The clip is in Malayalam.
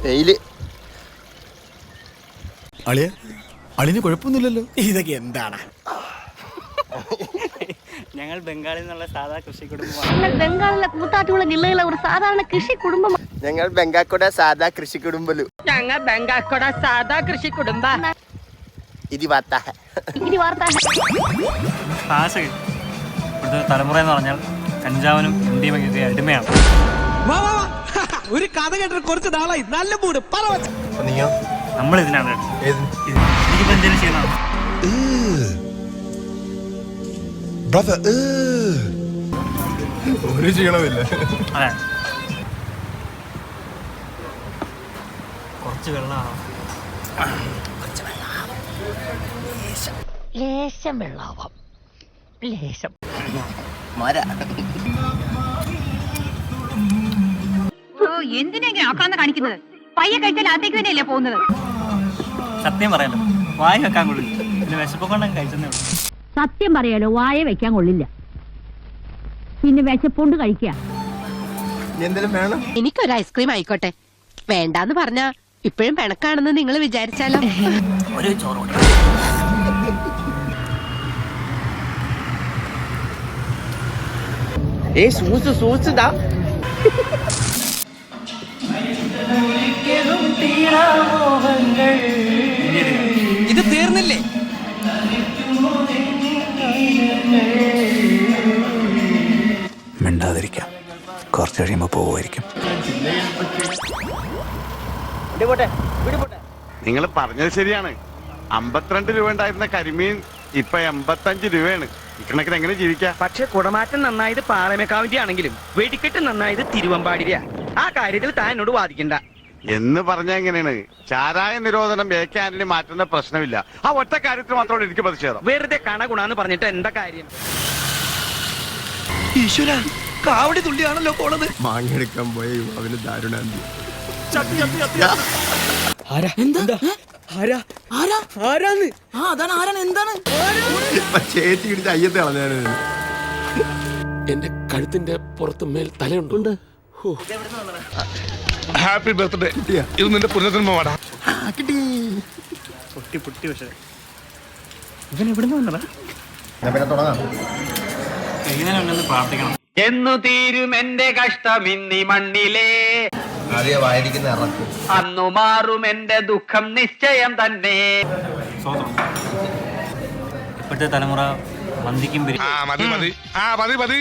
ഫെയില്. അളിന് കുഴപ്പമൊന്നുമില്ലല്ലോ. ഇതൊക്കെ എന്താണ്? ഞങ്ങൾ ബംഗാളിൽ നിന്നുള്ള സാധാ കൃഷി കുടുംബമാണ്. ബംഗാളിലെ കൂത്താട്ടുകുള ജില്ലയിലെ ഒരു സാധാരണ കൃഷി കുടുംബം. ഞങ്ങൾ ബംഗാക്കോട സാധാ കൃഷി കുടുംബലു. ഞങ്ങൾ ബംഗാക്കോട സാധാ കൃഷി കുടുംബ. ഇത് വാർത്ത ഭാഷ ഇവിടുത്തെ തലമുറ എന്ന് പറഞ്ഞാൽ കഞ്ചാവിനും ഇന്ത്യയൊക്കെ അടിമയാണ്. ഒരു കഥ കേട്ടിട്ട് കുറച്ച് നാളായി. നല്ല മൂട് നീയോ? നമ്മൾ ഇതിനാണ് എനിക്കിപ്പോ എന്തെങ്കിലും ചെയ്യണം. ഒരു ക്ഷീണമില്ല. അതെ, കുറച്ച് വെള്ളമാണോ? ലേശം വെള്ളാവാം, ലേശം. എന്തിനാ ആക്കാന്ന് കാണിക്കുന്നത്? പയ്യെ കഴിച്ചാൽ അകത്തേക്ക് തന്നെയല്ലേ പോകുന്നത്? സത്യം പറയാലോ, വായ വെക്കാൻ കൊള്ളില്ല. പിന്നെ വിശപ്പ് കൊണ്ടങ്ങ് കഴിച്ചെന്നേ ഉള്ളൂ. സത്യം പറയാലോ, വായ വെക്കാൻ കൊള്ളില്ല. പിന്നെ വിശപ്പുണ്ട് കഴിക്കുക. എന്തെങ്കിലും വേണം? എനിക്കൊരു ഐസ്ക്രീം ആയിക്കോട്ടെ. വേണ്ടാന്ന് പറഞ്ഞാ ഇപ്പോഴും പിണക്കാണെന്ന് നിങ്ങൾ വിചാരിച്ചാലോ? ഒരു ചോറ് സൂസിതാ. ഇത് തീർന്നില്ലേ? മിണ്ടാതിരിക്കാം, കുറച്ച് കഴിയുമ്പോ പോവുമായിരിക്കും. നിങ്ങൾ പറഞ്ഞത് ശരിയാണ്. 52 രൂപ ഉണ്ടായിരുന്ന കരിമീൻ ഇപ്പൊ 85 രൂപയാണ്. ഇക്കണക്കിന് എങ്ങനെ ജീവിക്കാം? പക്ഷെ കുടമാറ്റം നന്നായത് പാറമേക്കാവിന്റെ ആണെങ്കിലും വെടിക്കെട്ട് നന്നായത് തിരുവമ്പാടിരിയാ. ആ കാര്യത്തിൽ താൻ എന്നോട് വാദിക്കണ്ട എന്ന് പറഞ്ഞ എങ്ങനെയാണ്? ചാരായ നിരോധനം AK ആന്റണി മാറ്റുന്ന പ്രശ്നമില്ല. ആ ഒറ്റ കാര്യത്തിൽ മാത്രമാണ് എനിക്ക് പ്രതിഷേധം. വെറുതെ കണ ഗുണാന്ന് പറഞ്ഞിട്ട് എന്താ കാര്യം? ഈശ്വര, കാവടി തുള്ളിയാണല്ലോ പോണത്. മാങ്ങെടുക്കാൻ പോയ യുവാവിന് ദാരുണാന്തി. ചേച്ചി ഇടിച്ച് അയ്യത്ത് കളഞ്ഞാണ്. എന്റെ കഴുത്തിന്റെ പുറത്ത് മേൽ തലയുണ്ട്. Happy birthday. ഇത് നിന്റെ പുനർജന്മ വാടാ. പൊട്ടി പൊട്ടി. പക്ഷെ ഇവൻ എവിടുന്ന് വന്നടാ? കഴിയുന്നതിനൊന്ന് പ്രാർത്ഥിക്കണം. എന്നു തീരും എന്റെ കഷ്ടം ഇന്നി മണ്ണിലേ, അന്നു മാറും എന്റെ ദുഃഖം നിശ്ചയം തന്നെ. ഇപ്പോഴത്തെ തലമുറ മന്തിക്കും മതി